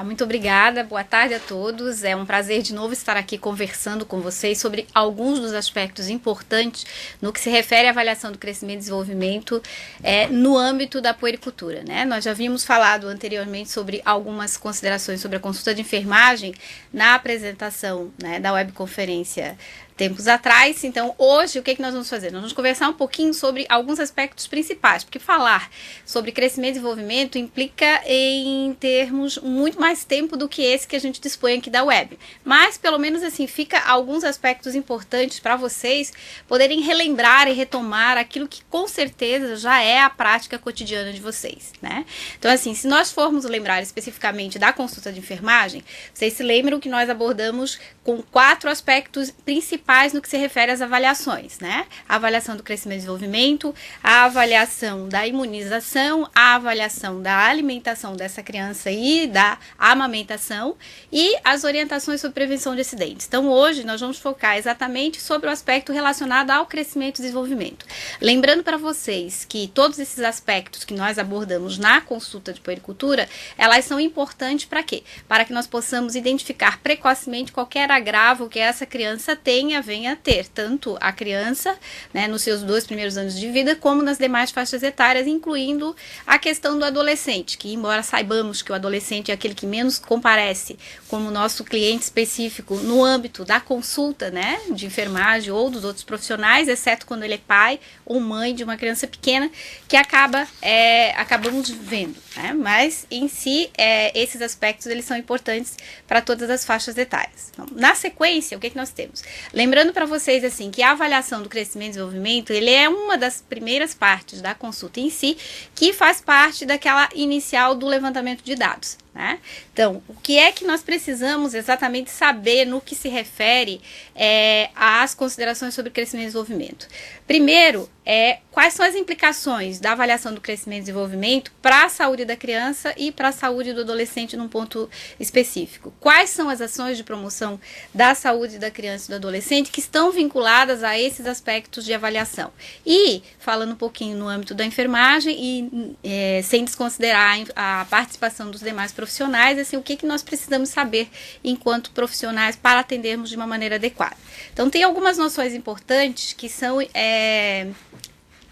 Muito obrigada, boa tarde a todos. É um prazer de novo estar aqui conversando com vocês sobre alguns dos aspectos importantes no que se refere à avaliação do crescimento e desenvolvimento no âmbito da puericultura, né? Nós já havíamos falado anteriormente sobre algumas considerações sobre a consulta de enfermagem na apresentação, né, da webconferência tempos atrás. Então, hoje, o que nós vamos fazer? Nós vamos conversar um pouquinho sobre alguns aspectos principais, porque falar sobre crescimento e desenvolvimento implica em termos muito mais tempo do que esse que a gente dispõe aqui da web. Mas, pelo menos assim, fica alguns aspectos importantes para vocês poderem relembrar e retomar aquilo que com certeza já é a prática cotidiana de vocês, né? Então, assim, se nós formos lembrar especificamente da consulta de enfermagem, vocês se lembram que nós abordamos com 4 aspectos principais no que se refere às avaliações, né? A avaliação do crescimento e desenvolvimento, a avaliação da imunização, a avaliação da alimentação dessa criança e da amamentação e as orientações sobre prevenção de acidentes. Então, hoje nós vamos focar exatamente sobre o aspecto relacionado ao crescimento e desenvolvimento. Lembrando para vocês que todos esses aspectos que nós abordamos na consulta de puericultura, elas são importantes para quê? Para que nós possamos identificar precocemente qualquer agravo que essa criança venha a ter, tanto a criança, né, nos seus 2 primeiros anos de vida, como nas demais faixas etárias, incluindo a questão do adolescente, que embora saibamos que o adolescente é aquele que menos comparece como nosso cliente específico no âmbito da consulta, né, de enfermagem ou dos outros profissionais, exceto quando ele é pai ou mãe de uma criança pequena, que acabamos vendo, né, mas em si esses aspectos eles são importantes para todas as faixas etárias. Então, na sequência, o que nós temos? Lembrando para vocês assim que a avaliação do crescimento e desenvolvimento, ele é uma das primeiras partes da consulta em si, que faz parte daquela inicial do levantamento de dados, né? Então, o que é que nós precisamos exatamente saber no que se refere às considerações sobre crescimento e desenvolvimento? Primeiro, quais são as implicações da avaliação do crescimento e desenvolvimento para a saúde da criança e para a saúde do adolescente num ponto específico? Quais são as ações de promoção da saúde da criança e do adolescente que estão vinculadas a esses aspectos de avaliação? E, falando um pouquinho no âmbito da enfermagem e sem desconsiderar a participação dos demais profissionais, assim, o que nós precisamos saber enquanto profissionais para atendermos de uma maneira adequada. Então, tem algumas noções importantes que são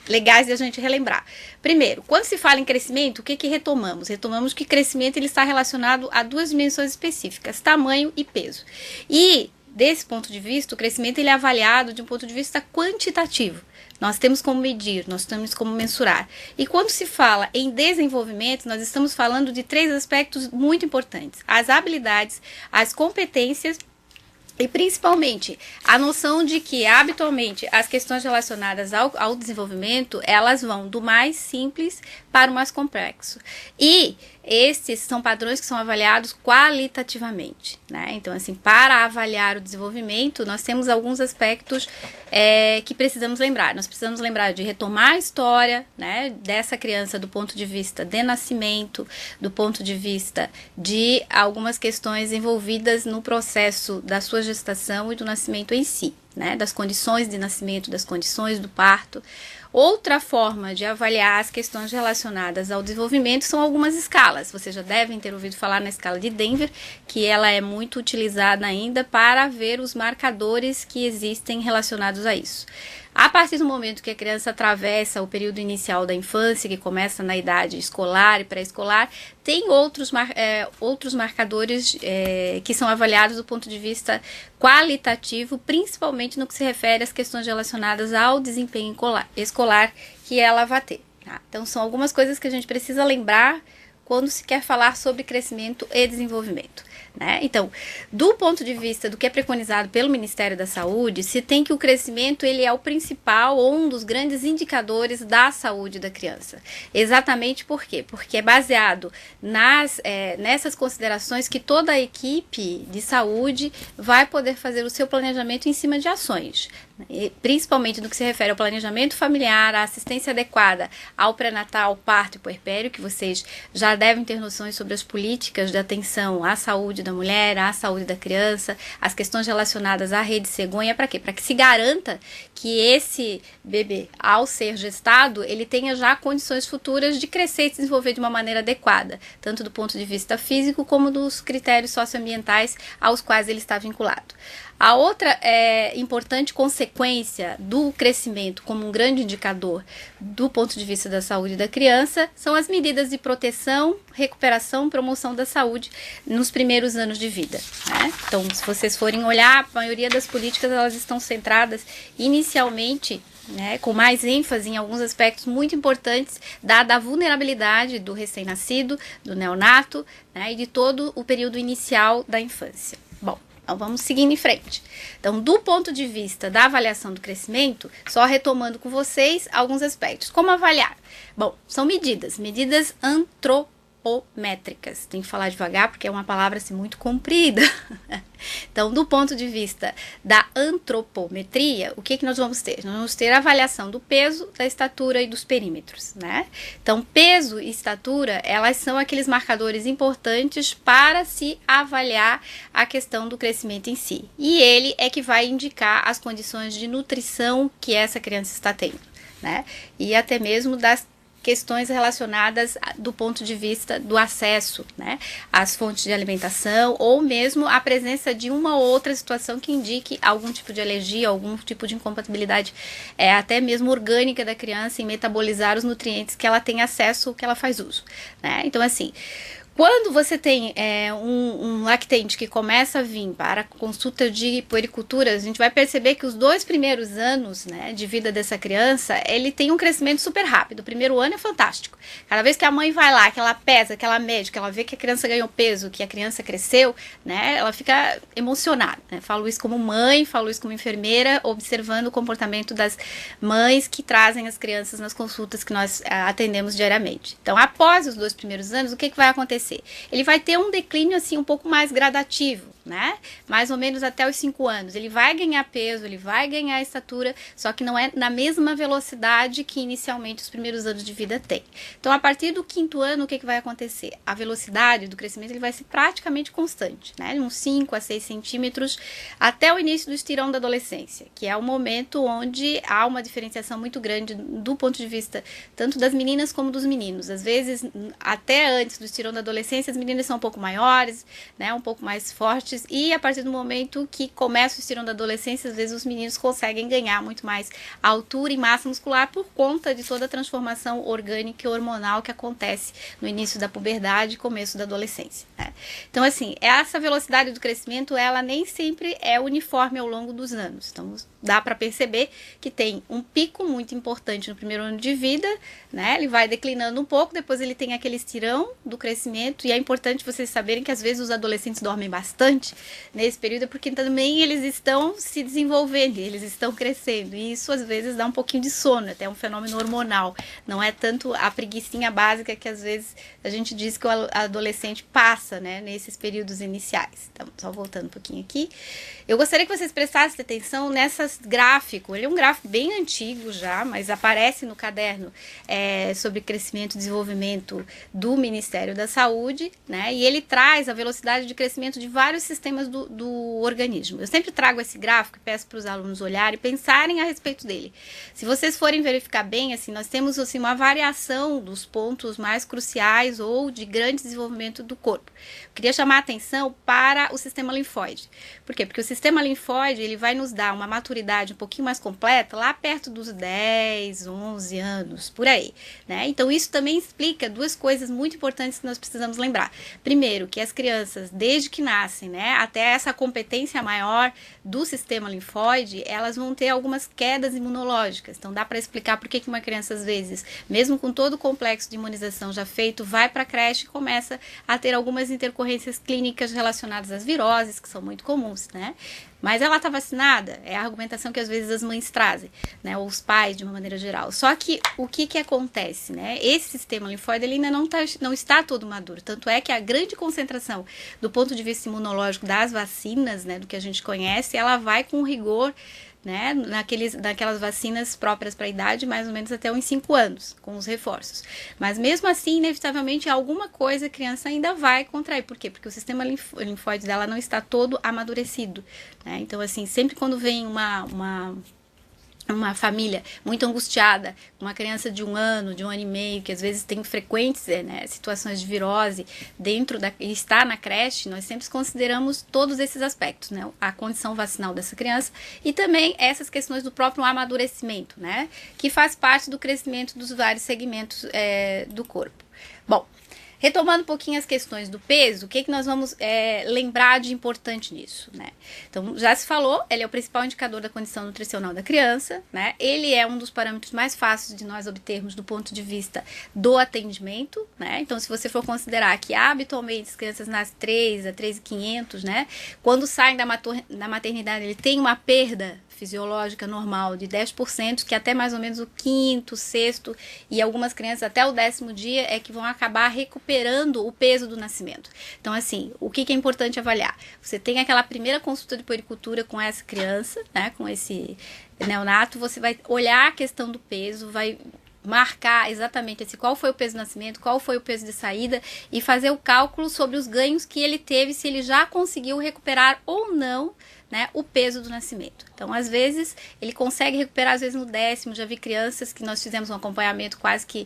legais de a gente relembrar. Primeiro, quando se fala em crescimento, o que retomamos? Retomamos que crescimento ele está relacionado a 2 dimensões específicas, tamanho e peso. E, desse ponto de vista, o crescimento ele é avaliado de um ponto de vista quantitativo. Nós temos como medir, nós temos como mensurar. E quando se fala em desenvolvimento, nós estamos falando de 3 aspectos muito importantes: as habilidades, as competências e principalmente a noção de que habitualmente as questões relacionadas ao desenvolvimento, elas vão do mais simples para o mais complexo. E esses são padrões que são avaliados qualitativamente, né? Então, assim, para avaliar o desenvolvimento, nós temos alguns aspectos que precisamos lembrar. Nós precisamos lembrar de retomar a história, né, dessa criança do ponto de vista de nascimento, do ponto de vista de algumas questões envolvidas no processo da sua gestação e do nascimento em si, né, das condições de nascimento, das condições do parto. Outra forma de avaliar as questões relacionadas ao desenvolvimento são algumas escalas. Vocês já devem ter ouvido falar na escala de Denver, que ela é muito utilizada ainda para ver os marcadores que existem relacionados a isso. A partir do momento que a criança atravessa o período inicial da infância, que começa na idade escolar e pré-escolar, tem outros marcadores que são avaliados do ponto de vista qualitativo, principalmente no que se refere às questões relacionadas ao desempenho escolar que ela vai ter. Tá? Então, são algumas coisas que a gente precisa lembrar quando se quer falar sobre crescimento e desenvolvimento, né? Então, do ponto de vista do que é preconizado pelo Ministério da Saúde, se tem que o crescimento ele é o principal ou um dos grandes indicadores da saúde da criança. Exatamente por quê? Porque é baseado nessas considerações que toda a equipe de saúde vai poder fazer o seu planejamento em cima de ações, principalmente no que se refere ao planejamento familiar, à assistência adequada ao pré-natal, parto e puerpério, que vocês já devem ter noções sobre as políticas de atenção à saúde da mulher, à saúde da criança, as questões relacionadas à rede cegonha, para quê? Para que se garanta que esse bebê, ao ser gestado, ele tenha já condições futuras de crescer e se desenvolver de uma maneira adequada, tanto do ponto de vista físico como dos critérios socioambientais aos quais ele está vinculado. A outra importante consequência do crescimento como um grande indicador do ponto de vista da saúde da criança são as medidas de proteção, recuperação e promoção da saúde nos primeiros anos de vida, né? Então, se vocês forem olhar, a maioria das políticas elas estão centradas inicialmente, né, com mais ênfase em alguns aspectos muito importantes, dada a vulnerabilidade do recém-nascido, do neonato, né, e de todo o período inicial da infância. Bom, então vamos seguindo em frente. Então, do ponto de vista da avaliação do crescimento, só retomando com vocês alguns aspectos. Como avaliar? Bom, são medidas antropométricas. Tem que falar devagar porque é uma palavra assim, muito comprida. Então, do ponto de vista da antropometria, o que nós vamos ter? Nós vamos ter a avaliação do peso, da estatura e dos perímetros, né? Então, peso e estatura, elas são aqueles marcadores importantes para se avaliar a questão do crescimento em si. E ele é que vai indicar as condições de nutrição que essa criança está tendo, né? E até mesmo das questões relacionadas do ponto de vista do acesso, né, às fontes de alimentação ou mesmo a presença de uma ou outra situação que indique algum tipo de alergia, algum tipo de incompatibilidade, até mesmo orgânica da criança em metabolizar os nutrientes que ela tem acesso, que ela faz uso, né? Então, assim, quando você tem um lactente que começa a vir para consulta de puericultura, a gente vai perceber que os 2 primeiros anos, né, de vida dessa criança, ele tem um crescimento super rápido. O primeiro ano é fantástico. Cada vez que a mãe vai lá, que ela pesa, que ela mede, que ela vê que a criança ganhou peso, que a criança cresceu, né, ela fica emocionada, né? Falo isso como mãe, falo isso como enfermeira, observando o comportamento das mães que trazem as crianças nas consultas que nós atendemos diariamente. Então, após os 2 primeiros anos, o que vai acontecer? Ele vai ter um declínio assim um pouco mais gradativo, né? Mais ou menos até os 5 anos. Ele vai ganhar peso, ele vai ganhar estatura, só que não é na mesma velocidade que inicialmente os primeiros anos de vida tem. Então, a partir do 5º ano, o que vai acontecer? A velocidade do crescimento ele vai ser praticamente constante, né? Uns 5 a 6 centímetros até o início do estirão da adolescência, que é o momento onde há uma diferenciação muito grande do ponto de vista tanto das meninas como dos meninos. Às vezes, até antes do estirão da adolescência, as meninas são um pouco maiores, né? Um pouco mais fortes, e a partir do momento que começa o estirão da adolescência, às vezes os meninos conseguem ganhar muito mais altura e massa muscular por conta de toda a transformação orgânica e hormonal que acontece no início da puberdade e começo da adolescência, né? Então, assim, essa velocidade do crescimento, ela nem sempre é uniforme ao longo dos anos. Então, dá para perceber que tem um pico muito importante no primeiro ano de vida, né? Ele vai declinando um pouco, depois ele tem aquele estirão do crescimento, e é importante vocês saberem que às vezes os adolescentes dormem bastante nesse período, porque também eles estão se desenvolvendo, eles estão crescendo, e isso às vezes dá um pouquinho de sono, até um fenômeno hormonal, não é tanto a preguicinha básica que às vezes a gente diz que o adolescente passa, né, nesses períodos iniciais. Então, só voltando um pouquinho aqui, eu gostaria que vocês prestassem atenção nessas gráfico. Ele é um gráfico bem antigo já, mas aparece no caderno sobre crescimento e desenvolvimento do Ministério da Saúde, né? E ele traz a velocidade de crescimento de vários sistemas do organismo. Eu sempre trago esse gráfico e peço para os alunos olharem e pensarem a respeito dele. Se vocês forem verificar bem, assim, nós temos assim, uma variação dos pontos mais cruciais ou de grande desenvolvimento do corpo. Eu queria chamar a atenção para o sistema linfóide. Por quê? Porque o sistema linfóide ele vai nos dar uma maturidade um pouquinho mais completa lá perto dos 10, 11 anos, por aí, né? Então, isso também explica 2 coisas muito importantes que nós precisamos lembrar. Primeiro, que as crianças, desde que nascem, né, até essa competência maior do sistema linfóide, elas vão ter algumas quedas imunológicas. Então, dá para explicar por que uma criança, às vezes, mesmo com todo o complexo de imunização já feito, vai para a creche e começa a ter algumas intercorrências clínicas relacionadas às viroses, que são muito comuns, né? Mas ela está vacinada? É a argumentação que às vezes as mães trazem, né? Ou os pais, de uma maneira geral. Só que o que acontece, né? Esse sistema linfóide ele ainda não está todo maduro. Tanto é que a grande concentração do ponto de vista imunológico das vacinas, né? Do que a gente conhece, ela vai com rigor né, naquelas vacinas próprias para a idade, mais ou menos até uns 5 anos, com os reforços. Mas mesmo assim, inevitavelmente, alguma coisa a criança ainda vai contrair. Por quê? Porque o sistema linfóide dela não está todo amadurecido, né? Então, assim, sempre quando vem uma família muito angustiada, uma criança de 1 ano, de 1 ano e meio, que às vezes tem frequentes situações de virose e está na creche, nós sempre consideramos todos esses aspectos, né? A condição vacinal dessa criança e também essas questões do próprio amadurecimento, né? Que faz parte do crescimento dos vários segmentos do corpo. Bom, retomando um pouquinho as questões do peso, o que nós vamos lembrar de importante nisso, né? Então, já se falou, ele é o principal indicador da condição nutricional da criança, né? Ele é um dos parâmetros mais fáceis de nós obtermos do ponto de vista do atendimento, né? Então, se você for considerar que habitualmente as crianças nascem 3 a 3.500, né? Quando saem da maternidade, ele tem uma perda fisiológica normal de 10%, que até mais ou menos o 5º, 6º e algumas crianças até o 10º dia é que vão acabar recuperando o peso do nascimento. Então, assim, o que é importante avaliar? Você tem aquela primeira consulta de puericultura com essa criança, né, com esse neonato, você vai olhar a questão do peso, vai marcar exatamente qual foi o peso do nascimento, qual foi o peso de saída e fazer o cálculo sobre os ganhos que ele teve, se ele já conseguiu recuperar ou não, né, o peso do nascimento. Então, às vezes, ele consegue recuperar, às vezes, no 10º. Já vi crianças que nós fizemos um acompanhamento quase que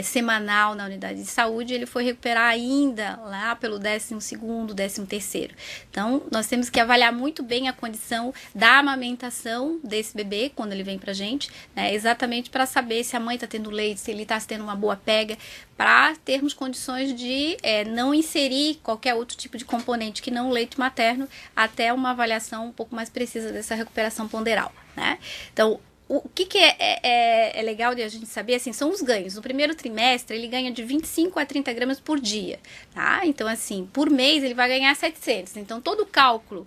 semanal na unidade de saúde, ele foi recuperar ainda lá pelo 12º, 13º. Então, nós temos que avaliar muito bem a condição da amamentação desse bebê, quando ele vem pra gente, né, exatamente para saber se a mãe está tendo leite, se ele está tendo uma boa pega, para termos condições de não inserir qualquer outro tipo de componente que não o leite materno até uma avaliação um pouco mais precisa dessa recuperação ponderal, né? Então, o que é legal de a gente saber, assim, são os ganhos. No primeiro trimestre, ele ganha de 25 a 30 gramas por dia, tá? Então, assim, por mês ele vai ganhar 700. Então, todo o cálculo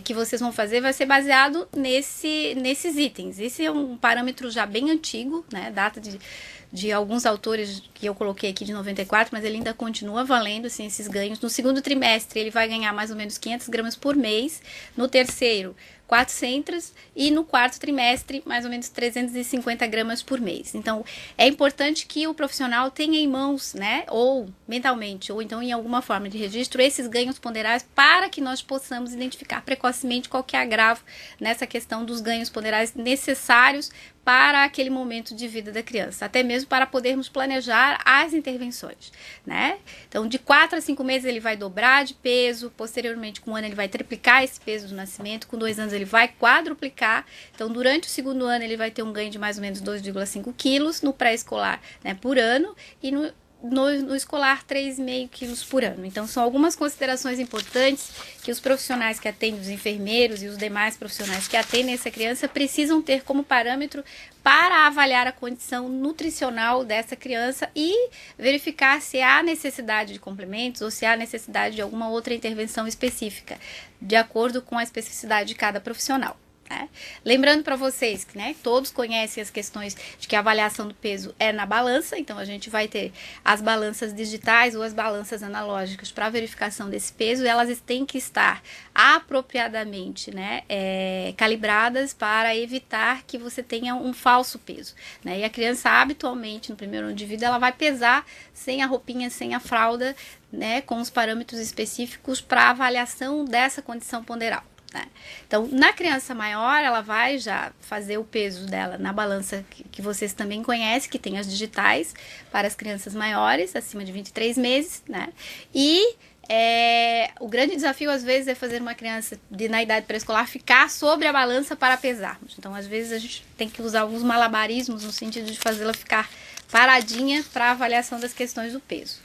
que vocês vão fazer vai ser baseado nesses itens. Esse é um parâmetro já bem antigo, né? Data de alguns autores que eu coloquei aqui de 94, mas ele ainda continua valendo, assim, esses ganhos. No segundo trimestre, ele vai ganhar mais ou menos 500 gramas por mês. No terceiro, 400 e no quarto trimestre, mais ou menos 350 gramas por mês. Então, é importante que o profissional tenha em mãos, né, ou mentalmente, ou então em alguma forma de registro, esses ganhos ponderais para que nós possamos identificar precocemente qualquer agravo nessa questão dos ganhos ponderais necessários para aquele momento de vida da criança, até mesmo para podermos planejar as intervenções, né? Então, de 4 a 5 meses ele vai dobrar de peso, posteriormente com 1 ano ele vai triplicar esse peso do nascimento, com 2 anos ele vai quadruplicar, então durante o segundo ano ele vai ter um ganho de mais ou menos 2,5 quilos, no pré-escolar, né, por ano, e no escolar 3,5 quilos por ano. Então, são algumas considerações importantes que os profissionais que atendem, os enfermeiros e os demais profissionais que atendem essa criança precisam ter como parâmetro para avaliar a condição nutricional dessa criança e verificar se há necessidade de complementos ou se há necessidade de alguma outra intervenção específica, de acordo com a especificidade de cada profissional. Né? Lembrando para vocês que, né, todos conhecem as questões de que a avaliação do peso é na balança, então a gente vai ter as balanças digitais ou as balanças analógicas para verificação desse peso, e elas têm que estar apropriadamente, né, calibradas para evitar que você tenha um falso peso, né? E a criança habitualmente no primeiro ano de vida ela vai pesar sem a roupinha, sem a fralda, né, com os parâmetros específicos para avaliação dessa condição ponderal. Então, na criança maior, ela vai já fazer o peso dela na balança que vocês também conhecem, que tem as digitais para as crianças maiores, acima de 23 meses, né? E o grande desafio, às vezes, é fazer uma criança na idade pré-escolar ficar sobre a balança para pesarmos. Então, às vezes, a gente tem que usar alguns malabarismos no sentido de fazê-la ficar paradinha para a avaliação das questões do peso.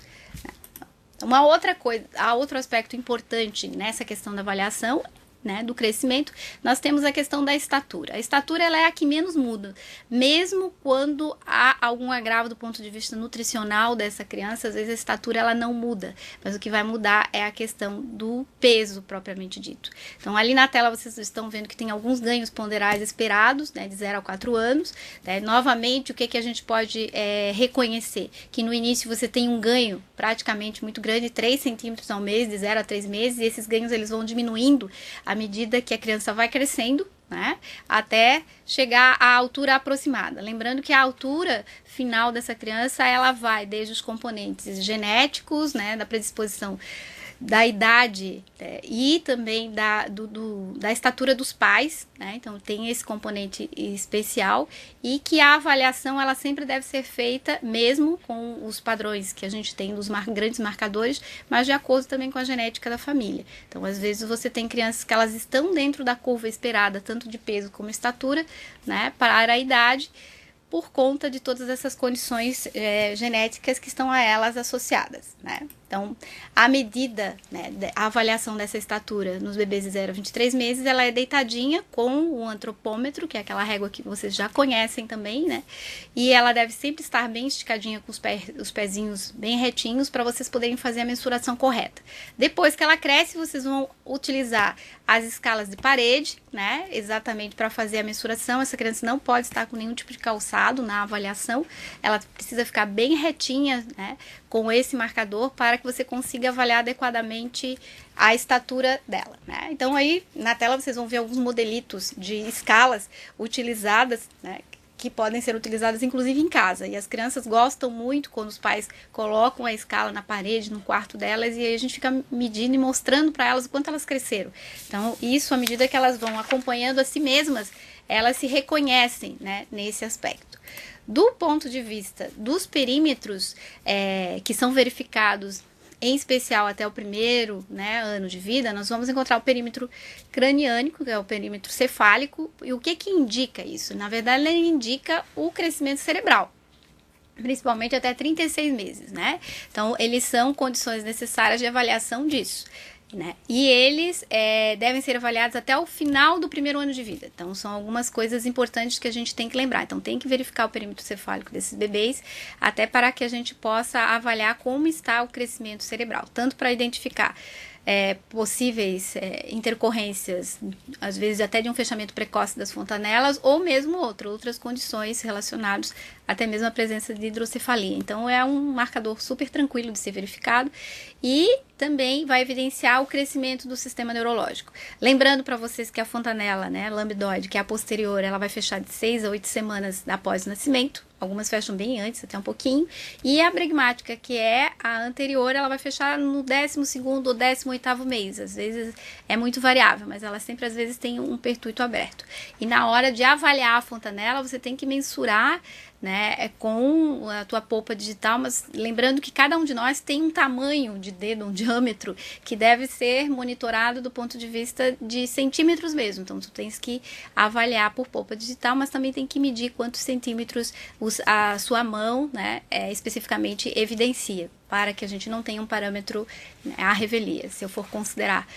Uma outra coisa, outro aspecto importante nessa questão da avaliação, né, do crescimento, nós temos a questão da estatura. A estatura ela é a que menos muda, mesmo quando há algum agravo do ponto de vista nutricional dessa criança, às vezes a estatura ela não muda, mas o que vai mudar é a questão do peso propriamente dito. Então ali na tela vocês estão vendo que tem alguns ganhos ponderais esperados, né, de 0 a 4 anos, né? Novamente, o que a gente pode reconhecer? Que no início você tem um ganho praticamente muito grande, 3 centímetros ao mês, de 0 a 3 meses, e esses ganhos eles vão diminuindo à medida que a criança vai crescendo, né, até chegar à altura aproximada. Lembrando que a altura final dessa criança, ela vai desde os componentes genéticos, né, da predisposição da idade e também da estatura dos pais, né? Então tem esse componente especial, e que a avaliação ela sempre deve ser feita mesmo com os padrões que a gente tem dos grandes marcadores, mas de acordo também com a genética da família. Então às vezes você tem crianças que elas estão dentro da curva esperada, tanto de peso como estatura, né, para a idade, por conta de todas essas condições genéticas que estão a elas associadas, né? Então, a medida, né, a avaliação dessa estatura nos bebês de 0 a 23 meses, ela é deitadinha com o antropômetro, que é aquela régua que vocês já conhecem também, né? E ela deve sempre estar bem esticadinha com os pezinhos bem retinhos para vocês poderem fazer a mensuração correta. Depois que ela cresce, vocês vão utilizar as escalas de parede, né? Exatamente para fazer a mensuração. Essa criança não pode estar com nenhum tipo de calçado na avaliação. Ela precisa ficar bem retinha, né, com esse marcador, para que você consiga avaliar adequadamente a estatura dela, né? Então aí na tela vocês vão ver alguns modelitos de escalas utilizadas, né, que podem ser utilizadas inclusive em casa, e as crianças gostam muito quando os pais colocam a escala na parede, no quarto delas, e aí a gente fica medindo e mostrando para elas o quanto elas cresceram. Então isso, à medida que elas vão acompanhando a si mesmas, elas se reconhecem, né, nesse aspecto. Do ponto de vista dos perímetros que são verificados, em especial até o primeiro, né, ano de vida, nós vamos encontrar o perímetro craniânico, que é o perímetro cefálico. E o que indica isso? Na verdade, ele indica o crescimento cerebral, principalmente até 36 meses, né? Então, eles são condições necessárias de avaliação disso, né? E eles devem ser avaliados até o final do primeiro ano de vida. Então, são algumas coisas importantes que a gente tem que lembrar. Então, tem que verificar o perímetro cefálico desses bebês, até para que a gente possa avaliar como está o crescimento cerebral, tanto para identificar possíveis intercorrências, às vezes até de um fechamento precoce das fontanelas, ou mesmo outras condições relacionadas até mesmo à presença de hidrocefalia. Então é um marcador super tranquilo de ser verificado, e também vai evidenciar o crescimento do sistema neurológico. Lembrando para vocês que a fontanela, né, lambdoide, que é a posterior, ela vai fechar de 6 a 8 semanas após o nascimento. Algumas fecham bem antes, até um pouquinho. E a bregmática, que é a anterior, ela vai fechar no 12º ou 18º mês. Às vezes é muito variável, mas ela sempre, às vezes, tem um pertuito aberto. E na hora de avaliar a fontanela, você tem que mensurar, né, com a tua polpa digital, mas lembrando que cada um de nós tem um tamanho de dedo, um diâmetro, que deve ser monitorado do ponto de vista de centímetros mesmo. Então, tu tens que avaliar por polpa digital, mas também tem que medir quantos centímetros a sua mão, né, especificamente evidencia, para que a gente não tenha um parâmetro, né, à revelia. Se eu for considerar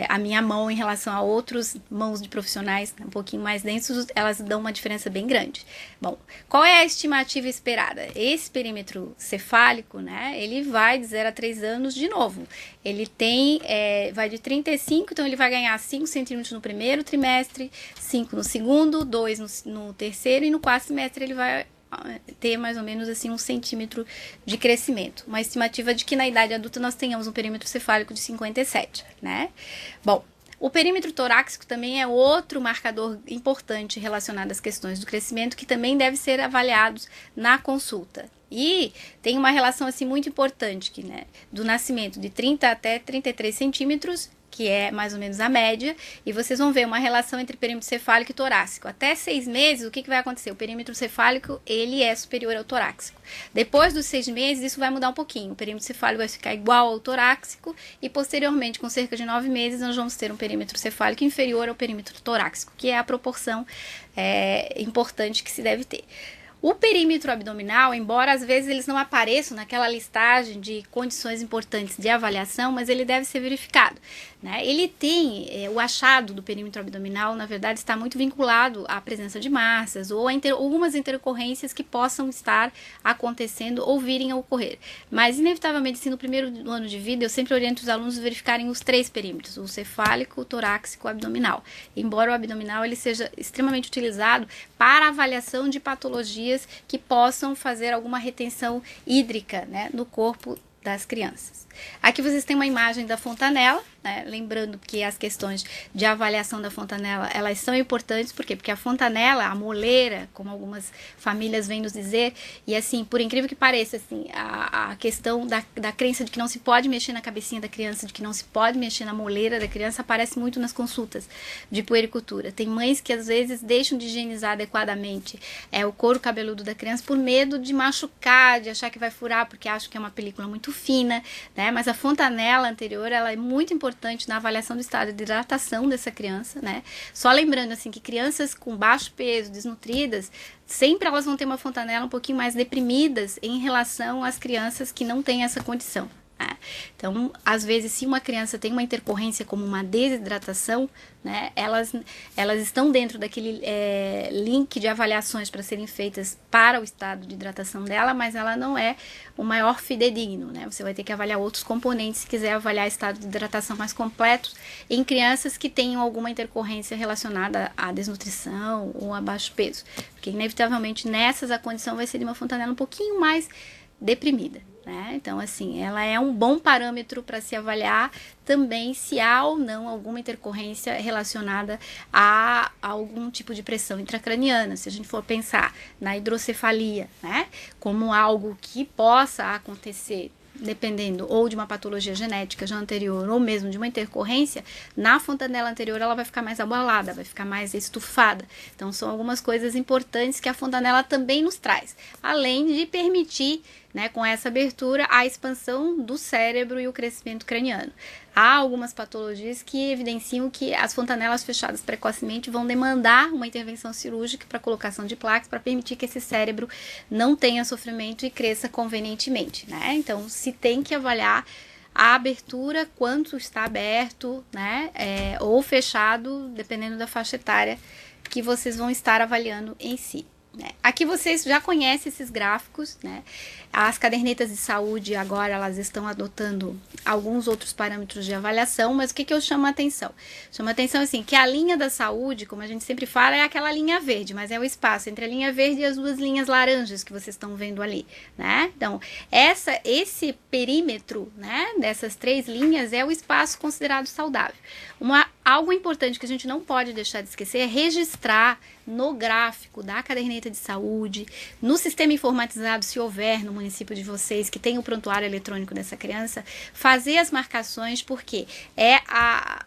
a minha mão em relação a outras mãos de profissionais um pouquinho mais densos, elas dão uma diferença bem grande. Bom, qual é a estimativa esperada? Esse perímetro cefálico, né, ele vai de 0 a 3 anos de novo. Ele tem, vai de 35, então ele vai ganhar 5 centímetros no primeiro trimestre, 5 no segundo, 2 no terceiro, e no quarto trimestre ele vai ter mais ou menos assim 1 centímetro de crescimento. Uma estimativa de que na idade adulta nós tenhamos um perímetro cefálico de 57, né? Bom, o perímetro torácico também é outro marcador importante relacionado às questões do crescimento, que também deve ser avaliado na consulta. E tem uma relação assim muito importante, que, né, do nascimento de 30 até 33 centímetros, que é mais ou menos a média, e vocês vão ver uma relação entre perímetro cefálico e torácico. Até 6 meses, o que vai acontecer? O perímetro cefálico, ele é superior ao torácico. Depois dos 6 meses, isso vai mudar um pouquinho. O perímetro cefálico vai ficar igual ao torácico, e posteriormente, com cerca de 9 meses, nós vamos ter um perímetro cefálico inferior ao perímetro torácico, que é a proporção importante que se deve ter. O perímetro abdominal, embora às vezes eles não apareçam naquela listagem de condições importantes de avaliação, mas ele deve ser verificado, né? Ele tem, o achado do perímetro abdominal, na verdade, está muito vinculado à presença de massas ou a algumas intercorrências que possam estar acontecendo ou virem a ocorrer. Mas, inevitavelmente, se no primeiro ano de vida, eu sempre oriento os alunos a verificarem os 3 perímetros, o cefálico, o torácico e o abdominal. Embora o abdominal ele seja extremamente utilizado para avaliação de patologias que possam fazer alguma retenção hídrica, né, no corpo das crianças. Aqui vocês têm uma imagem da fontanela, né? Lembrando que as questões de avaliação da fontanela, elas são importantes, por quê? Porque a fontanela, a moleira, como algumas famílias vêm nos dizer, e assim, por incrível que pareça, assim, a questão da crença de que não se pode mexer na cabecinha da criança, de que não se pode mexer na moleira da criança, aparece muito nas consultas de puericultura. Tem mães que às vezes deixam de higienizar adequadamente o couro cabeludo da criança por medo de machucar, de achar que vai furar, porque acham que é uma película muito fina, né? Mas a fontanela anterior, ela é muito importante na avaliação do estado de hidratação dessa criança, né? Só lembrando assim que crianças com baixo peso, desnutridas, sempre elas vão ter uma fontanela um pouquinho mais deprimidas em relação às crianças que não têm essa condição. Então, às vezes, se uma criança tem uma intercorrência como uma desidratação, né, elas estão dentro daquele link de avaliações para serem feitas para o estado de hidratação dela, mas ela não é o maior fidedigno, né? Você vai ter que avaliar outros componentes se quiser avaliar estado de hidratação mais completo em crianças que tenham alguma intercorrência relacionada à desnutrição ou a baixo peso, porque inevitavelmente nessas a condição vai ser de uma fontanela um pouquinho mais deprimida. Então, assim, ela é um bom parâmetro para se avaliar também se há ou não alguma intercorrência relacionada a algum tipo de pressão intracraniana. Se a gente for pensar na hidrocefalia, né, como algo que possa acontecer dependendo ou de uma patologia genética já anterior ou mesmo de uma intercorrência, na fontanela anterior ela vai ficar mais abalada, vai ficar mais estufada. Então são algumas coisas importantes que a fontanela também nos traz, além de permitir, né, com essa abertura, a expansão do cérebro e o crescimento craniano. Há algumas patologias que evidenciam que as fontanelas fechadas precocemente vão demandar uma intervenção cirúrgica para colocação de placas para permitir que esse cérebro não tenha sofrimento e cresça convenientemente, né? Então, se tem que avaliar a abertura, quanto está aberto, né, ou fechado, dependendo da faixa etária que vocês vão estar avaliando em si. Aqui vocês já conhecem esses gráficos, né? As cadernetas de saúde agora elas estão adotando alguns outros parâmetros de avaliação, mas o que eu chamo a atenção? Chama a atenção assim, que a linha da saúde, como a gente sempre fala, é aquela linha verde, mas é o espaço entre a linha verde e as duas linhas laranjas que vocês estão vendo ali, né? Então, esse perímetro, né, dessas três linhas é o espaço considerado saudável. Algo importante que a gente não pode deixar de esquecer é registrar no gráfico da caderneta de saúde, no sistema informatizado, se houver no município de vocês, que tem o prontuário eletrônico dessa criança, fazer as marcações, porque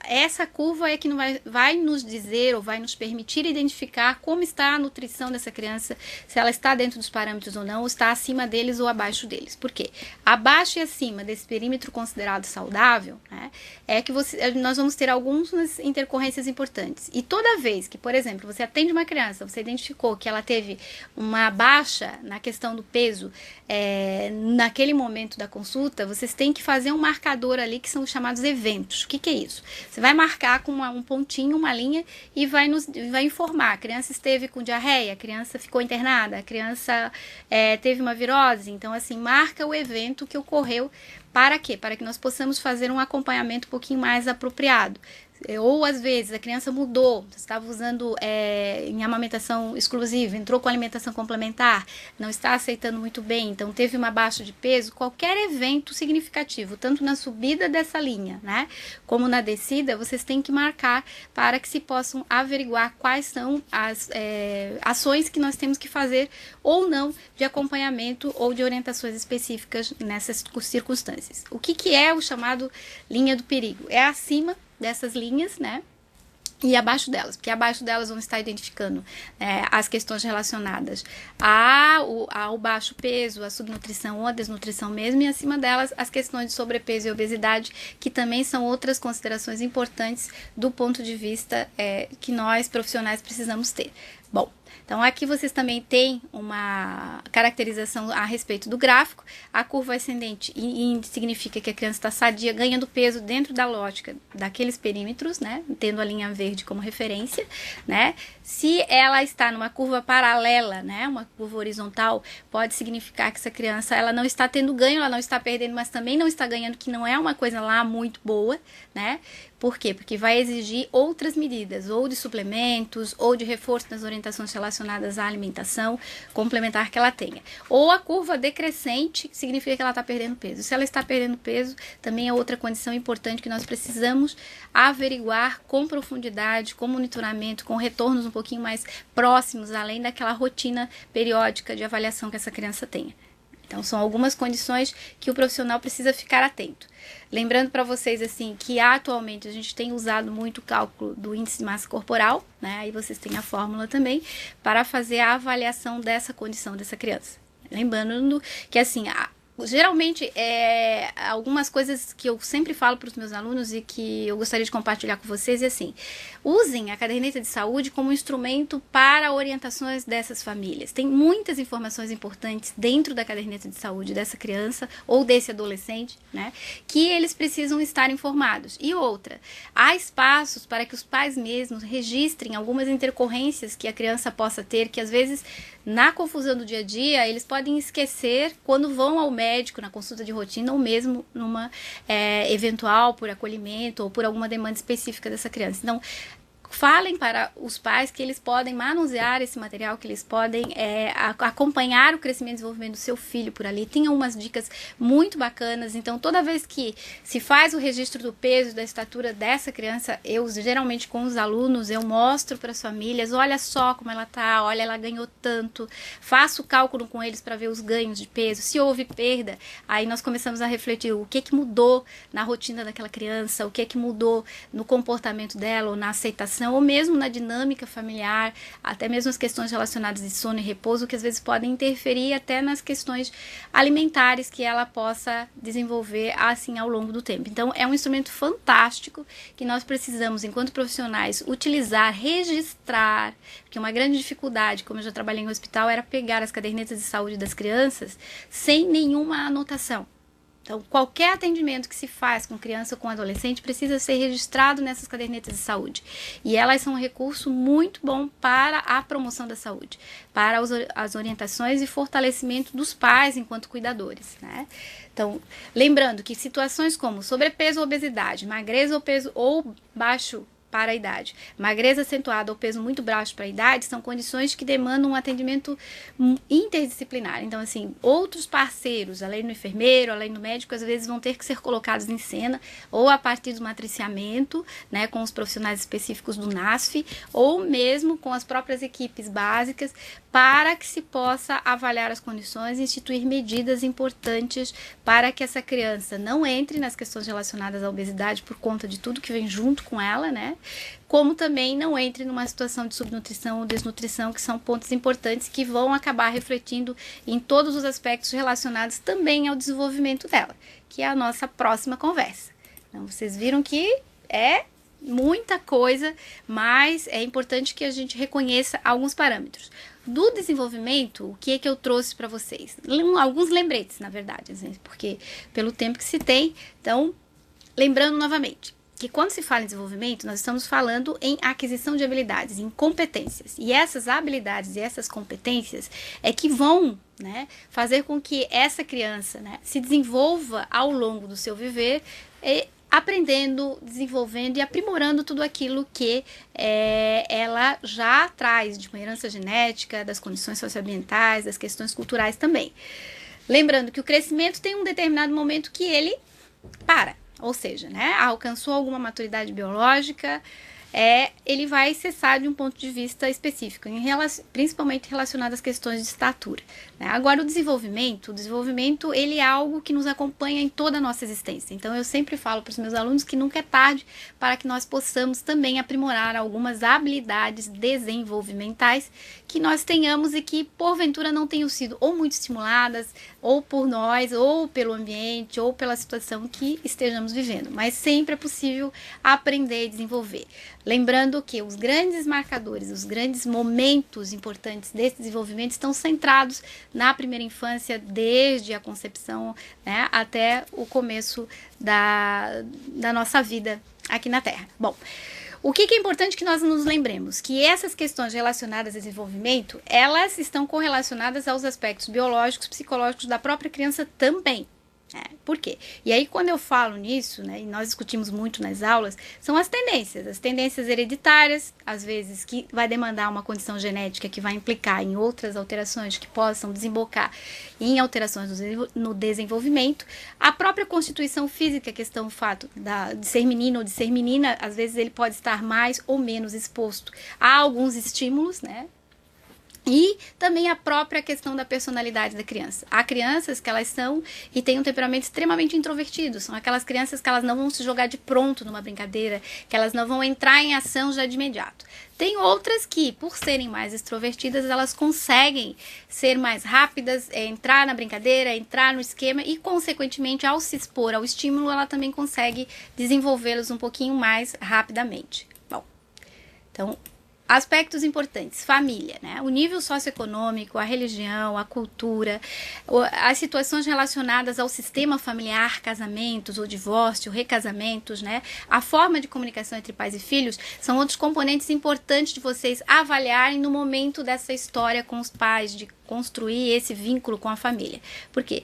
essa curva é que vai nos dizer ou vai nos permitir identificar como está a nutrição dessa criança, se ela está dentro dos parâmetros ou não, ou está acima deles ou abaixo deles. Por quê? Abaixo e acima desse perímetro considerado saudável, né, é que nós vamos ter algumas intercorrências importantes. E toda vez que, por exemplo, você atende uma criança, você identificou que ela teve uma baixa na questão do peso naquele momento da consulta, vocês têm que fazer um marcador ali que são os chamados eventos. O que é isso? Você vai marcar com um pontinho, uma linha e vai informar. A criança esteve com diarreia, a criança ficou internada, a criança teve uma virose. Então, assim, marca o evento que ocorreu. Para quê? Para que nós possamos fazer um acompanhamento um pouquinho mais apropriado. Ou às vezes a criança mudou, estava usando em amamentação exclusiva, entrou com alimentação complementar, não está aceitando muito bem, então teve uma baixa de peso. Qualquer evento significativo, tanto na subida dessa linha, né, como na descida, vocês têm que marcar para que se possam averiguar quais são as ações que nós temos que fazer ou não de acompanhamento ou de orientações específicas nessas circunstâncias. O que é o chamado linha do perigo? É acima dessas linhas, né, e abaixo delas, porque abaixo delas vão estar identificando as questões relacionadas ao baixo peso, a subnutrição ou a desnutrição mesmo, e acima delas as questões de sobrepeso e obesidade, que também são outras considerações importantes do ponto de vista que nós profissionais precisamos ter. Bom, então aqui vocês também têm uma caracterização a respeito do gráfico. A curva ascendente significa que a criança está sadia, ganhando peso dentro da lógica daqueles perímetros, né, tendo a linha verde como referência, né. Se ela está numa curva paralela, né, uma curva horizontal, pode significar que essa criança ela não está tendo ganho, ela não está perdendo, mas também não está ganhando, que não é uma coisa lá muito boa, né. Por quê? Porque vai exigir outras medidas, ou de suplementos, ou de reforço nas orientações relacionadas à alimentação complementar que ela tenha. Ou a curva decrescente, que significa que ela está perdendo peso. Se ela está perdendo peso, também é outra condição importante que nós precisamos averiguar com profundidade, com monitoramento, com retornos um pouquinho mais próximos, além daquela rotina periódica de avaliação que essa criança tenha. Então, são algumas condições que o profissional precisa ficar atento. Lembrando para vocês, assim, que atualmente a gente tem usado muito o cálculo do índice de massa corporal, né? Aí vocês têm a fórmula também, para fazer a avaliação dessa condição dessa criança. Lembrando que, assim, geralmente, algumas coisas que eu sempre falo para os meus alunos e que eu gostaria de compartilhar com vocês é assim: usem a caderneta de saúde como instrumento para orientações dessas famílias. Tem muitas informações importantes dentro da caderneta de saúde dessa criança ou desse adolescente, né, que eles precisam estar informados. E outra, há espaços para que os pais mesmos registrem algumas intercorrências que a criança possa ter, que às vezes, na confusão do dia a dia, eles podem esquecer quando vão ao médico na consulta de rotina ou mesmo numa eventual por acolhimento ou por alguma demanda específica dessa criança. Então, falem para os pais que eles podem manusear esse material, que eles podem acompanhar o crescimento e desenvolvimento do seu filho por ali. Tem umas dicas muito bacanas. Então, toda vez que se faz o registro do peso, da estatura dessa criança, eu geralmente com os alunos, eu mostro para as famílias: olha só como ela tá, olha, ela ganhou tanto. Faço o cálculo com eles para ver os ganhos de peso. Se houve perda, aí nós começamos a refletir o que mudou na rotina daquela criança, o que mudou no comportamento dela ou na aceitação, ou mesmo na dinâmica familiar, até mesmo as questões relacionadas de sono e repouso, que às vezes podem interferir até nas questões alimentares que ela possa desenvolver assim ao longo do tempo. Então, é um instrumento fantástico que nós precisamos, enquanto profissionais, utilizar, registrar, porque uma grande dificuldade, como eu já trabalhei em hospital, era pegar as cadernetas de saúde das crianças sem nenhuma anotação. Então, qualquer atendimento que se faz com criança ou com adolescente precisa ser registrado nessas cadernetas de saúde. E elas são um recurso muito bom para a promoção da saúde, para as orientações e fortalecimento dos pais enquanto cuidadores, né? Então, lembrando que situações como sobrepeso ou obesidade, magreza ou peso ou baixo para a idade, magreza acentuada ou peso muito baixo para a idade, são condições que demandam um atendimento interdisciplinar. Então, assim, outros parceiros, além do enfermeiro, além do médico, às vezes vão ter que ser colocados em cena, ou a partir do matriciamento, né, com os profissionais específicos do NASF, ou mesmo com as próprias equipes básicas, para que se possa avaliar as condições e instituir medidas importantes para que essa criança não entre nas questões relacionadas à obesidade por conta de tudo que vem junto com ela, né? Como também não entre numa situação de subnutrição ou desnutrição, que são pontos importantes que vão acabar refletindo em todos os aspectos relacionados também ao desenvolvimento dela, que é a nossa próxima conversa. Então, vocês viram que é muita coisa, mas é importante que a gente reconheça alguns parâmetros. Do desenvolvimento, o que é que eu trouxe para vocês? Alguns lembretes, na verdade, porque pelo tempo que se tem. Então, lembrando novamente, que quando se fala em desenvolvimento, nós estamos falando em aquisição de habilidades, em competências. E essas habilidades e essas competências é que vão, né, fazer com que essa criança, né, se desenvolva ao longo do seu viver, aprendendo, desenvolvendo e aprimorando tudo aquilo que ela já traz de uma herança genética, das condições socioambientais, das questões culturais também. Lembrando que o crescimento tem um determinado momento que ele para. Ou seja, né, alcançou alguma maturidade biológica, ele vai cessar de um ponto de vista específico, principalmente relacionado às questões de estatura, né? Agora, o desenvolvimento ele é algo que nos acompanha em toda a nossa existência. Então, eu sempre falo para os meus alunos que nunca é tarde para que nós possamos também aprimorar algumas habilidades desenvolvimentais que nós tenhamos e que, porventura, não tenham sido ou muito estimuladas, ou por nós, ou pelo ambiente, ou pela situação que estejamos vivendo. Mas sempre é possível aprender e desenvolver. Lembrando que os grandes marcadores, os grandes momentos importantes desse desenvolvimento estão centrados na primeira infância, desde a concepção, né, até o começo da nossa vida aqui na Terra. Bom, o que é importante que nós nos lembremos? Que essas questões relacionadas ao desenvolvimento, elas estão correlacionadas aos aspectos biológicos, psicológicos da própria criança também. Por quê? E aí, quando eu falo nisso, né, e nós discutimos muito nas aulas, são as tendências hereditárias, às vezes que vai demandar uma condição genética que vai implicar em outras alterações que possam desembocar em alterações no desenvolvimento, a própria constituição física, a questão, o fato de ser menino ou de ser menina, às vezes ele pode estar mais ou menos exposto a alguns estímulos, né? E também a própria questão da personalidade da criança. Há crianças que elas são e têm um temperamento extremamente introvertido. São aquelas crianças que elas não vão se jogar de pronto numa brincadeira, que elas não vão entrar em ação já de imediato. Tem outras que, por serem mais extrovertidas, elas conseguem ser mais rápidas, entrar na brincadeira, entrar no esquema e, consequentemente, ao se expor ao estímulo, ela também consegue desenvolvê-los um pouquinho mais rapidamente. Bom, então, aspectos importantes, família, né? O nível socioeconômico, a religião, a cultura, as situações relacionadas ao sistema familiar, casamentos ou divórcio, recasamentos, né? A forma de comunicação entre pais e filhos são outros componentes importantes de vocês avaliarem no momento dessa história com os pais, de construir esse vínculo com a família. Por quê?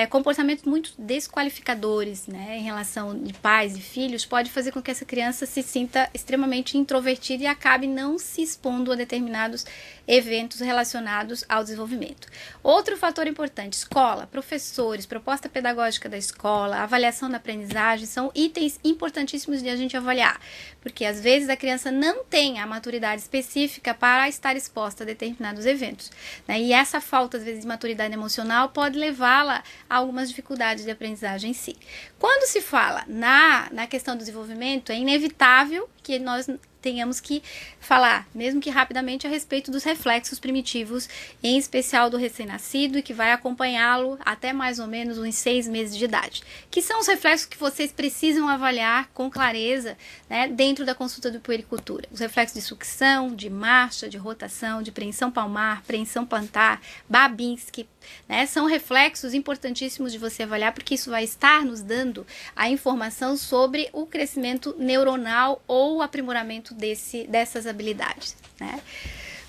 Comportamentos muito desqualificadores, né, em relação de pais e filhos pode fazer com que essa criança se sinta extremamente introvertida e acabe não se expondo a determinados eventos relacionados ao desenvolvimento. Outro fator importante, escola, professores, proposta pedagógica da escola, avaliação da aprendizagem, são itens importantíssimos de a gente avaliar, porque às vezes a criança não tem a maturidade específica para estar exposta a determinados eventos, né, e essa falta, às vezes, de maturidade emocional pode levá-la a algumas dificuldades de aprendizagem em si. Quando se fala na questão do desenvolvimento, é inevitável que nós tenhamos que falar, mesmo que rapidamente, a respeito dos reflexos primitivos, em especial do recém-nascido, e que vai acompanhá-lo até mais ou menos uns 6 meses de idade. Que são os reflexos que vocês precisam avaliar com clareza, né, dentro da consulta do puericultura. Os reflexos de sucção, de marcha, de rotação, de preensão palmar, preensão plantar, Babinski, né, são reflexos importantíssimos de você avaliar, porque isso vai estar nos dando a informação sobre o crescimento neuronal ou o aprimoramento dessas habilidades, né?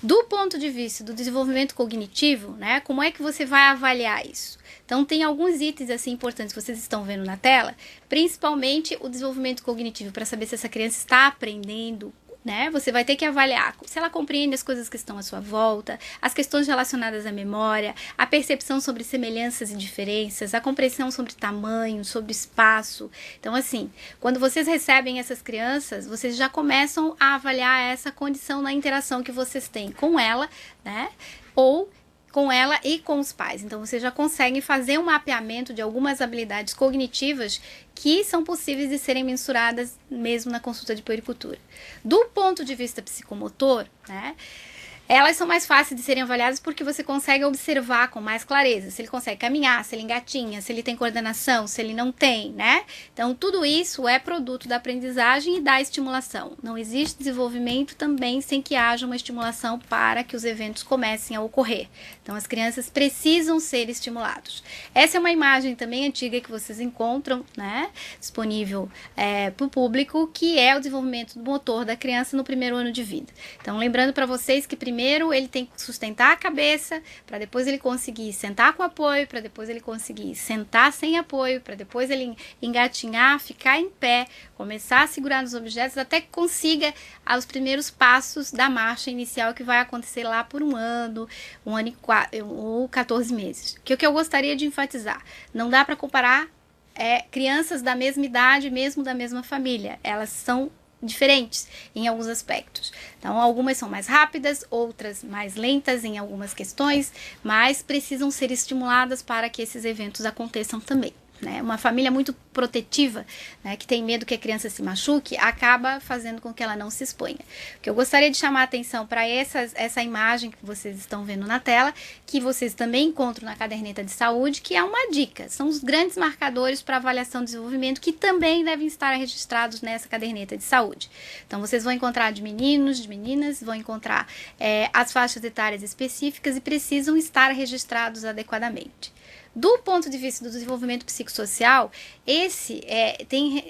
Do ponto de vista do desenvolvimento cognitivo, né, como é que você vai avaliar isso? Então, tem alguns itens assim importantes que vocês estão vendo na tela, principalmente o desenvolvimento cognitivo, para saber se essa criança está aprendendo, né? Você vai ter que avaliar se ela compreende as coisas que estão à sua volta, as questões relacionadas à memória, a percepção sobre semelhanças e diferenças, a compreensão sobre tamanho, sobre espaço. Então, assim, quando vocês recebem essas crianças, vocês já começam a avaliar essa condição na interação que vocês têm com ela, né? Ou com ela e com os pais. Então, você já consegue fazer um mapeamento de algumas habilidades cognitivas que são possíveis de serem mensuradas mesmo na consulta de puericultura. Do ponto de vista psicomotor, né, elas são mais fáceis de serem avaliadas porque você consegue observar com mais clareza se ele consegue caminhar, se ele engatinha, se ele tem coordenação, se ele não tem, né? Então, tudo isso é produto da aprendizagem e da estimulação. Não existe desenvolvimento também sem que haja uma estimulação para que os eventos comecem a ocorrer. Então, as crianças precisam ser estimulados. Essa é uma imagem também antiga que vocês encontram, né, disponível para o público, que é o desenvolvimento do motor da criança no primeiro ano de vida. Então, lembrando para vocês que primeiro ele tem que sustentar a cabeça, para depois ele conseguir sentar com apoio, para depois ele conseguir sentar sem apoio, para depois ele engatinhar, ficar em pé, começar a segurar nos objetos, até que consiga os primeiros passos da marcha inicial, que vai acontecer lá por um ano ou 14 meses. Que o que eu gostaria de enfatizar, não dá para comparar crianças da mesma idade, mesmo da mesma família. Elas são diferentes em alguns aspectos. Então, algumas são mais rápidas, outras mais lentas em algumas questões, mas precisam ser estimuladas para que esses eventos aconteçam também, né? Uma família muito protetiva, né, que tem medo que a criança se machuque, acaba fazendo com que ela não se exponha. O que eu gostaria de chamar a atenção para essa imagem que vocês estão vendo na tela, que vocês também encontram na caderneta de saúde, que é uma dica. São os grandes marcadores para avaliação de desenvolvimento, que também devem estar registrados nessa caderneta de saúde. Então, vocês vão encontrar de meninos, de meninas, vão encontrar as faixas etárias específicas e precisam estar registrados adequadamente. Do ponto de vista do desenvolvimento psicossocial, esse tem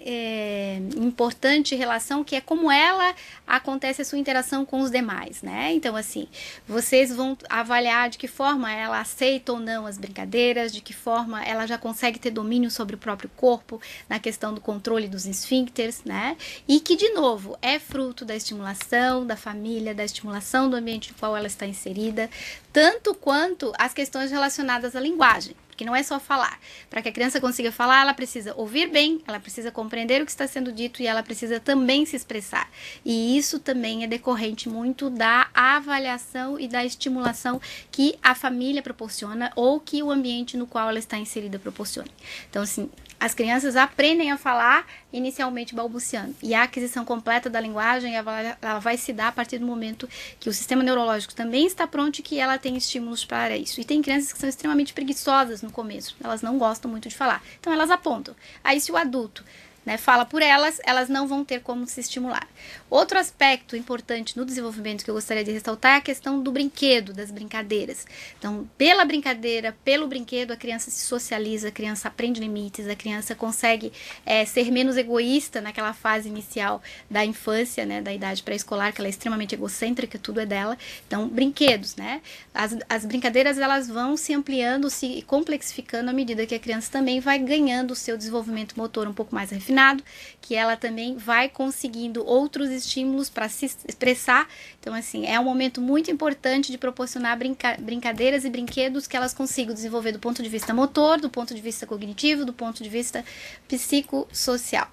importante relação que é como ela acontece a sua interação com os demais, né? Então, assim, vocês vão avaliar de que forma ela aceita ou não as brincadeiras, de que forma ela já consegue ter domínio sobre o próprio corpo, na questão do controle dos esfíncteres, né? E que, de novo, é fruto da estimulação da família, da estimulação do ambiente no qual ela está inserida, tanto quanto as questões relacionadas à linguagem. Porque não é só falar. Para que a criança consiga falar, ela precisa ouvir bem, ela precisa compreender o que está sendo dito e ela precisa também se expressar. E isso também é decorrente muito da avaliação e da estimulação que a família proporciona ou que o ambiente no qual ela está inserida proporciona. Então, assim, as crianças aprendem a falar inicialmente balbuciando. E a aquisição completa da linguagem, ela vai se dar a partir do momento que o sistema neurológico também está pronto e que ela tem estímulos para isso. E tem crianças que são extremamente preguiçosas no começo. Elas não gostam muito de falar. Então, elas apontam. Aí, se o adulto fala por elas, elas não vão ter como se estimular. Outro aspecto importante no desenvolvimento que eu gostaria de ressaltar é a questão do brinquedo, das brincadeiras. Então, pela brincadeira, pelo brinquedo, a criança se socializa, a criança aprende limites, a criança consegue ser menos egoísta naquela fase inicial da infância, né, da idade pré-escolar, que ela é extremamente egocêntrica, tudo é dela. Então, brinquedos, né? As brincadeiras, elas vão se ampliando, se complexificando à medida que a criança também vai ganhando o seu desenvolvimento motor um pouco mais refinado, que ela também vai conseguindo outros estímulos para se expressar. Então, assim, é um momento muito importante de proporcionar brincadeiras e brinquedos que elas consigam desenvolver do ponto de vista motor, do ponto de vista cognitivo, do ponto de vista psicossocial.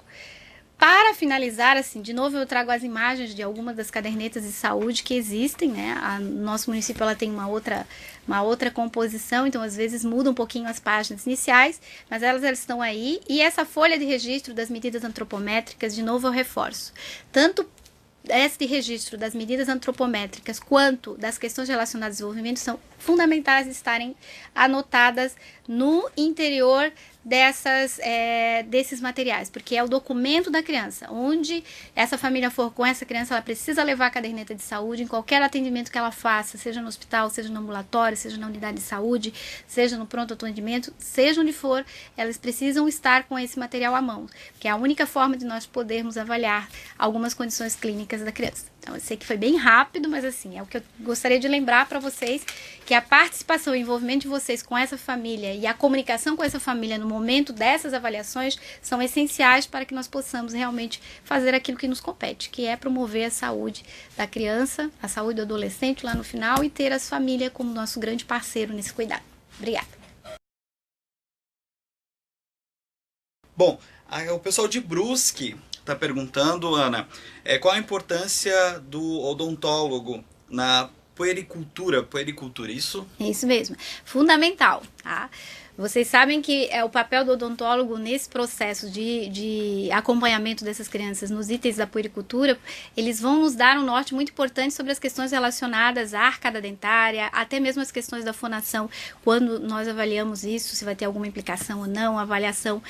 Para finalizar, assim, de novo eu trago as imagens de algumas das cadernetas de saúde que existem, né? Nosso município ela tem uma outra composição, então às vezes muda um pouquinho as páginas iniciais, mas elas estão aí. E essa folha de registro das medidas antropométricas, de novo eu reforço, tanto este registro das medidas antropométricas quanto das questões relacionadas ao desenvolvimento são fundamentais de estarem anotadas no interior desses materiais, porque é o documento da criança. Onde essa família for com essa criança, ela precisa levar a caderneta de saúde em qualquer atendimento que ela faça, seja no hospital, seja no ambulatório, seja na unidade de saúde, seja no pronto atendimento, seja onde for, elas precisam estar com esse material à mão, que é a única forma de nós podermos avaliar algumas condições clínicas da criança. Então, eu sei que foi bem rápido, mas assim, é o que eu gostaria de lembrar para vocês, que a participação e envolvimento de vocês com essa família e a comunicação com essa família no momento dessas avaliações são essenciais para que nós possamos realmente fazer aquilo que nos compete, que é promover a saúde da criança, a saúde do adolescente lá no final e ter as famílias como nosso grande parceiro nesse cuidado. Obrigada. Bom, o pessoal de Brusque está perguntando, Ana, qual a importância do odontólogo na puericultura, isso? É isso mesmo, fundamental, tá? Vocês sabem que o papel do odontólogo nesse processo de acompanhamento dessas crianças nos itens da puericultura, eles vão nos dar um norte muito importante sobre as questões relacionadas à arcada dentária, até mesmo as questões da fonação, quando nós avaliamos isso, se vai ter alguma implicação ou não, a avaliação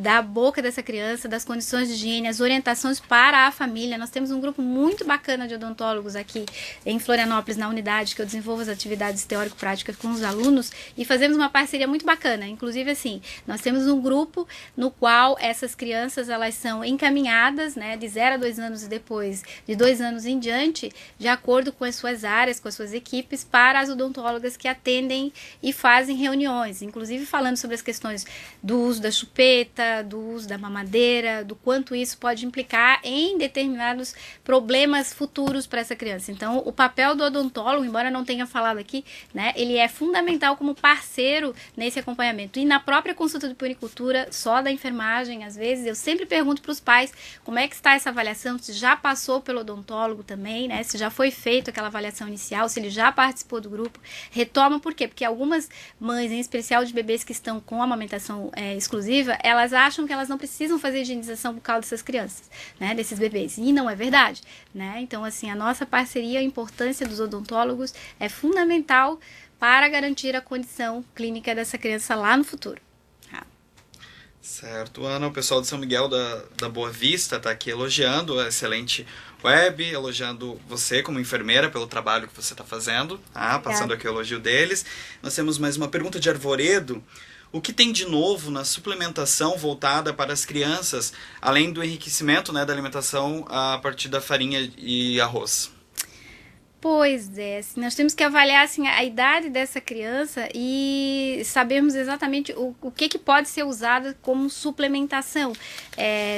da boca dessa criança, das condições de higiene, as orientações para a família. Nós temos um grupo muito bacana de odontólogos aqui em Florianópolis, na unidade, que eu desenvolvo as atividades teórico-práticas com os alunos e fazemos uma parceria muito bacana. Inclusive, assim, nós temos um grupo no qual essas crianças, elas são encaminhadas, né, de 0 a 2 anos e depois de 2 anos em diante, de acordo com as suas áreas, com as suas equipes, para as odontólogas que atendem e fazem reuniões, inclusive falando sobre as questões do uso da chupeta, do uso da mamadeira, do quanto isso pode implicar em determinados problemas futuros para essa criança. Então, o papel do odontólogo, embora não tenha falado aqui, né, ele é fundamental como parceiro nesse acompanhamento. E na própria consulta de puericultura, só da enfermagem, às vezes, eu sempre pergunto para os pais como é que está essa avaliação, se já passou pelo odontólogo também, né, se já foi feita aquela avaliação inicial, se ele já participou do grupo. Retoma, por quê? Porque algumas mães, em especial de bebês que estão com amamentação exclusiva, elas acham que elas não precisam fazer higienização bucal dessas crianças, né, desses bebês. E não é verdade, né? Então, assim, a nossa parceria, a importância dos odontólogos é fundamental para garantir a condição clínica dessa criança lá no futuro. Certo, Ana, o pessoal de São Miguel da Boa Vista está aqui elogiando a excelente web, elogiando você como enfermeira pelo trabalho que você está fazendo, tá? Passando aqui o elogio deles. Nós temos mais uma pergunta de Arvoredo. O que tem de novo na suplementação voltada para as crianças, além do enriquecimento, né, da alimentação a partir da farinha e arroz? Pois é, assim, nós temos que avaliar assim, a idade dessa criança e sabermos exatamente o que pode ser usado como suplementação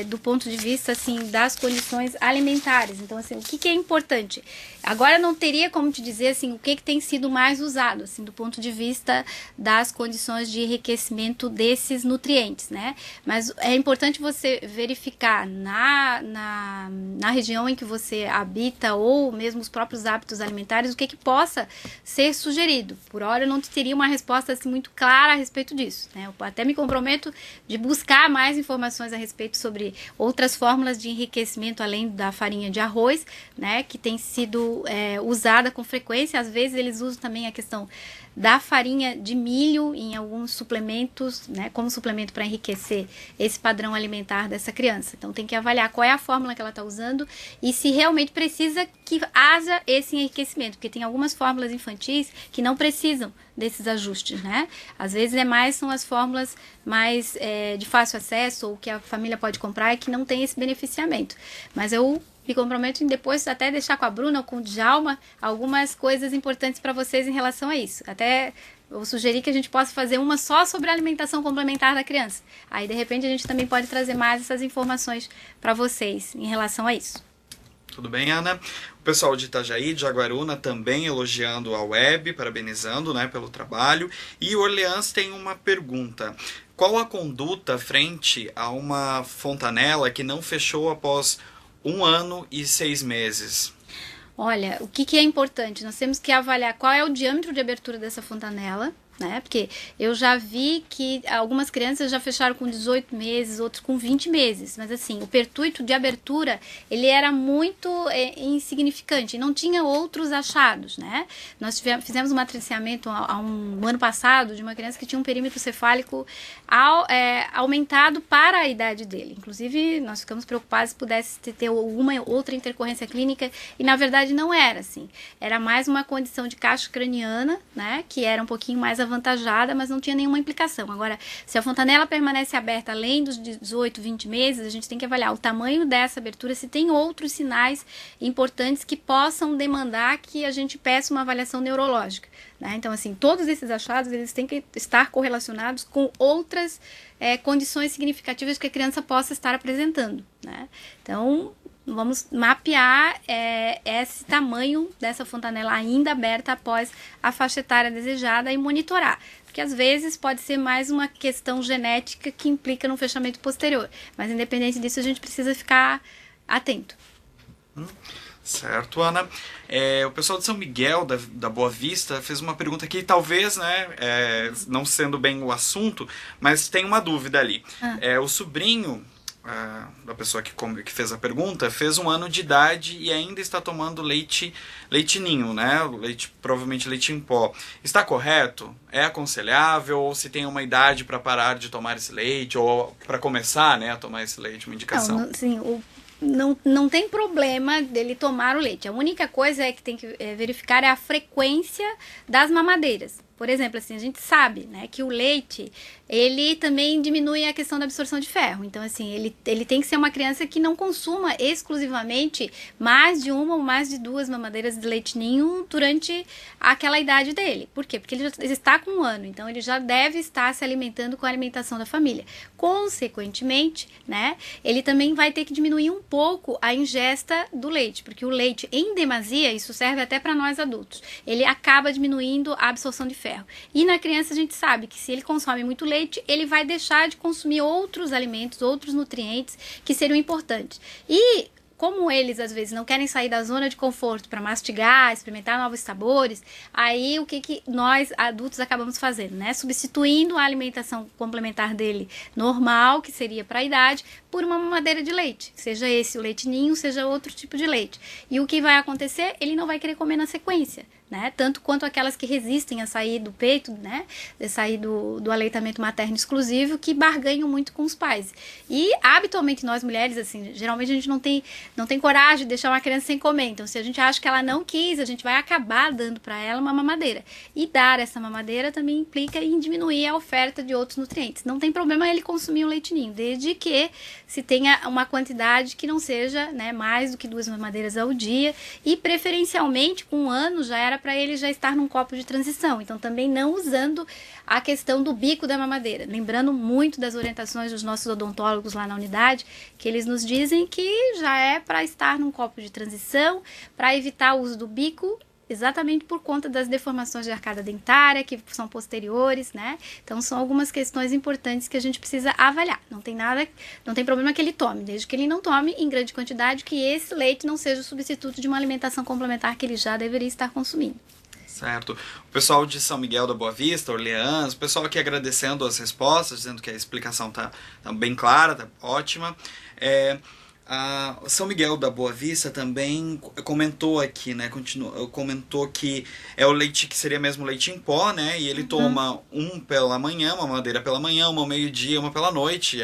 do ponto de vista assim, das condições alimentares. Então, assim, o que é importante? Agora não teria como te dizer assim, o que tem sido mais usado assim, do ponto de vista das condições de enriquecimento desses nutrientes, né? Mas é importante você verificar na região em que você habita ou mesmo os próprios hábitos alimentares, o que possa ser sugerido. Por hora eu não teria uma resposta assim, muito clara a respeito disso, né? Eu até me comprometo de buscar mais informações a respeito sobre outras fórmulas de enriquecimento além da farinha de arroz, né? Que tem sido usada com frequência. Às vezes eles usam também a questão da farinha de milho em alguns suplementos, né, como suplemento para enriquecer esse padrão alimentar dessa criança. Então tem que avaliar qual é a fórmula que ela está usando e se realmente precisa que haja esse enriquecimento, porque tem algumas fórmulas infantis que não precisam desses ajustes, né? Às vezes são as fórmulas mais de fácil acesso ou que a família pode comprar e que não tem esse beneficiamento. Mas eu me comprometo em depois até deixar com a Bruna ou com o Djalma algumas coisas importantes para vocês em relação a isso. Até eu sugeri que a gente possa fazer uma só sobre a alimentação complementar da criança. Aí, de repente, a gente também pode trazer mais essas informações para vocês em relação a isso. Tudo bem, Ana? O pessoal de Itajaí, de Jaguaruna, também elogiando a web, parabenizando, né, pelo trabalho. E o Orleans tem uma pergunta. Qual a conduta frente a uma fontanela que não fechou após 1 ano e 6 meses? Olha, o que é importante? Nós temos que avaliar qual é o diâmetro de abertura dessa fontanela, né? Porque eu já vi que algumas crianças já fecharam com 18 meses, outros com 20 meses. Mas assim, o pertuito de abertura, ele era muito insignificante, não tinha outros achados, né? Nós fizemos um matriciamento há um ano passado de uma criança que tinha um perímetro cefálico aumentado para a idade dele. Inclusive, nós ficamos preocupados se pudesse ter alguma outra intercorrência clínica e na verdade não era assim. Era mais uma condição de caixa craniana, né? Que era um pouquinho mais avantajada, mas não tinha nenhuma implicação. Agora, se a fontanela permanece aberta além dos 18, 20 meses, a gente tem que avaliar o tamanho dessa abertura, se tem outros sinais importantes que possam demandar que a gente peça uma avaliação neurológica, né? Então, assim, todos esses achados, eles têm que estar correlacionados com outras condições significativas que a criança possa estar apresentando, né? Então, vamos mapear esse tamanho dessa fontanela ainda aberta após a faixa etária desejada e monitorar. Porque às vezes pode ser mais uma questão genética que implica no fechamento posterior. Mas independente disso, a gente precisa ficar atento. Certo, Ana. O pessoal de São Miguel, da Boa Vista, fez uma pergunta que talvez, né, não sendo bem o assunto, mas tem uma dúvida ali. O sobrinho da pessoa que fez a pergunta, fez 1 ano de idade e ainda está tomando leite ninho, né? Provavelmente leite em pó. Está correto? É aconselhável? Ou se tem uma idade para parar de tomar esse leite? Ou para começar, né, a tomar esse leite? Uma indicação? Não tem problema dele tomar o leite. A única coisa que tem que verificar é a frequência das mamadeiras. Por exemplo, assim, a gente sabe, né, que o leite, ele também diminui a questão da absorção de ferro. Então, assim, ele tem que ser uma criança que não consuma exclusivamente mais de 1 ou mais de 2 mamadeiras de leite ninho durante aquela idade dele. Por quê? Porque ele já está com 1 ano, então ele já deve estar se alimentando com a alimentação da família. Consequentemente, né, ele também vai ter que diminuir um pouco a ingesta do leite, porque o leite em demasia, isso serve até para nós adultos, ele acaba diminuindo a absorção de ferro. E na criança a gente sabe que se ele consome muito leite, ele vai deixar de consumir outros alimentos, outros nutrientes que seriam importantes. E como eles às vezes não querem sair da zona de conforto para mastigar, experimentar novos sabores, aí o que nós adultos acabamos fazendo, né? Substituindo a alimentação complementar dele normal, que seria para a idade, por uma mamadeira de leite, seja esse o leite ninho, seja outro tipo de leite. E o que vai acontecer? Ele não vai querer comer na sequência, né? Tanto quanto aquelas que resistem a sair do peito, né? A sair do aleitamento materno exclusivo, que barganham muito com os pais. E, habitualmente, nós mulheres, assim, geralmente a gente não tem coragem de deixar uma criança sem comer. Então, se a gente acha que ela não quis, a gente vai acabar dando para ela uma mamadeira. E dar essa mamadeira também implica em diminuir a oferta de outros nutrientes. Não tem problema ele consumir um leite ninho, desde que se tenha uma quantidade que não seja, né, mais do que 2 mamadeiras ao dia, e preferencialmente com 1 ano já era para ele já estar num copo de transição. Então também não usando a questão do bico da mamadeira, lembrando muito das orientações dos nossos odontólogos lá na unidade, que eles nos dizem que já é para estar num copo de transição, para evitar o uso do bico, exatamente por conta das deformações de arcada dentária, que são posteriores, né? Então, são algumas questões importantes que a gente precisa avaliar. Não tem problema que ele tome, desde que ele não tome em grande quantidade, que esse leite não seja o substituto de uma alimentação complementar que ele já deveria estar consumindo. Certo. O pessoal de São Miguel da Boa Vista, Orleans, o pessoal aqui agradecendo as respostas, dizendo que a explicação tá bem clara, tá ótima. A São Miguel da Boa Vista também comentou aqui, né, comentou que é o leite que seria mesmo leite em pó, né, e ele toma um pela manhã, uma mamadeira pela manhã, uma ao meio-dia, uma pela noite, e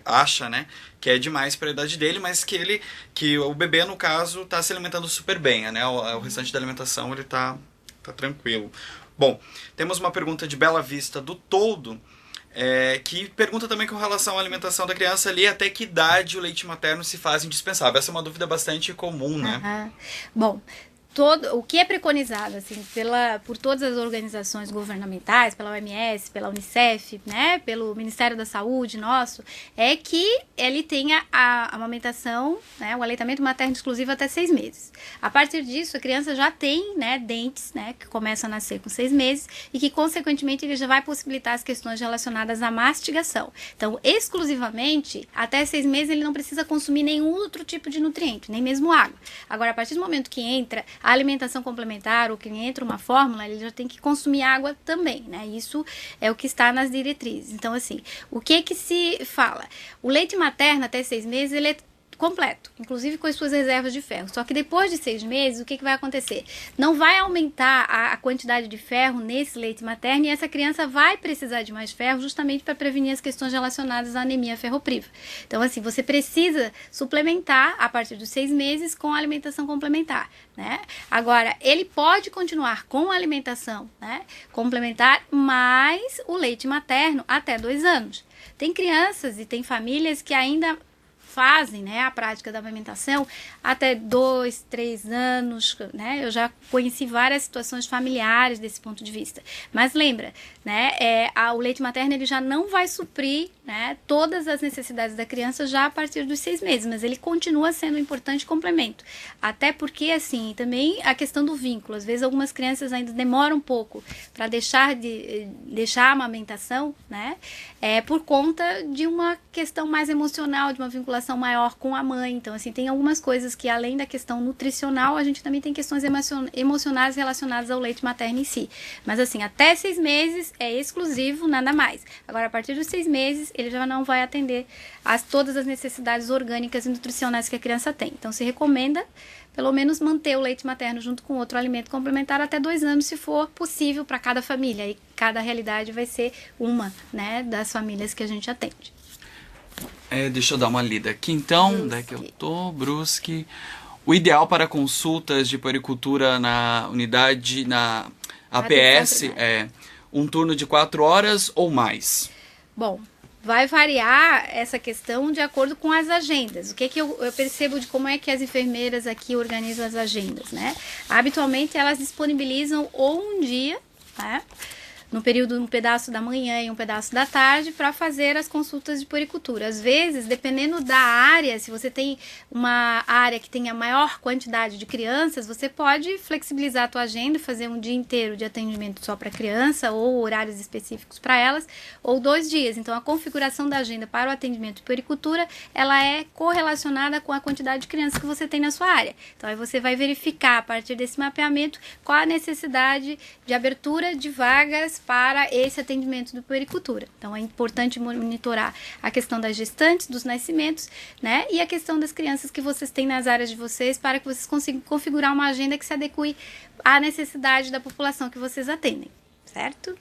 acha, né, que é demais para a idade dele, mas que o bebê, no caso, está se alimentando super bem, né, o restante da alimentação ele tá tranquilo. Bom, temos uma pergunta de Bela Vista do Toldo, que pergunta também com relação à alimentação da criança ali, até que idade o leite materno se faz indispensável. Essa é uma dúvida bastante comum, né? Bom, o que é preconizado assim, por todas as organizações governamentais, pela OMS, pela Unicef, né, pelo Ministério da Saúde nosso, é que ele tenha a amamentação, né, o aleitamento materno exclusivo até 6 meses. A partir disso, a criança já tem, né, dentes, né, que começam a nascer com 6 meses e que, consequentemente, ele já vai possibilitar as questões relacionadas à mastigação. Então, exclusivamente, até 6 meses, ele não precisa consumir nenhum outro tipo de nutriente, nem mesmo água. Agora, a partir do momento que entra a alimentação complementar ou que entra uma fórmula, ele já tem que consumir água também, né? Isso é o que está nas diretrizes. Então, assim, o que se fala? O leite materno até 6 meses, ele é completo, inclusive com as suas reservas de ferro. Só que depois de 6 meses, o que vai acontecer? Não vai aumentar a quantidade de ferro nesse leite materno e essa criança vai precisar de mais ferro justamente para prevenir as questões relacionadas à anemia ferropriva. Então, assim, você precisa suplementar a partir dos 6 meses com a alimentação complementar, né? Agora, ele pode continuar com a alimentação, né, complementar, mais o leite materno até 2 anos. Tem crianças e tem famílias que ainda fazem, né, a prática da amamentação até 2, 3 anos, né? Eu já conheci várias situações familiares desse ponto de vista. Mas lembra, né, o leite materno ele já não vai suprir, né, todas as necessidades da criança já a partir dos 6 meses, mas ele continua sendo um importante complemento. Até porque, assim, também a questão do vínculo. Às vezes algumas crianças ainda demoram um pouco para deixar a amamentação, né, por conta de uma questão mais emocional, de uma vinculação maior com a mãe. Então, assim, tem algumas coisas que, além da questão nutricional, a gente também tem questões emocionais relacionadas ao leite materno em si. Mas, assim, até 6 meses é exclusivo, nada mais. Agora, a partir dos 6 meses, ele já não vai atender todas as necessidades orgânicas e nutricionais que a criança tem. Então, se recomenda, pelo menos, manter o leite materno junto com outro alimento complementar até 2 anos, se for possível, para cada família. E cada realidade vai ser uma, né, das famílias que a gente atende. Deixa eu dar uma lida aqui então, onde é que eu tô? Brusque. O ideal para consultas de puericultura na unidade, na APS, é um turno de 4 horas ou mais? Bom, vai variar essa questão de acordo com as agendas. O que eu percebo de como é que as enfermeiras aqui organizam as agendas, né? Habitualmente elas disponibilizam ou um dia, né, no período, um pedaço da manhã e um pedaço da tarde, para fazer as consultas de puericultura. Às vezes, dependendo da área, se você tem uma área que tenha maior quantidade de crianças, você pode flexibilizar a tua agenda, fazer um dia inteiro de atendimento só para criança, ou horários específicos para elas, ou 2 dias. Então, a configuração da agenda para o atendimento de puericultura, ela é correlacionada com a quantidade de crianças que você tem na sua área. Então, aí você vai verificar, a partir desse mapeamento, qual a necessidade de abertura de vagas necessárias para esse atendimento do puericultura. Então, é importante monitorar a questão das gestantes, dos nascimentos, né? E a questão das crianças que vocês têm nas áreas de vocês, para que vocês consigam configurar uma agenda que se adeque à necessidade da população que vocês atendem, certo?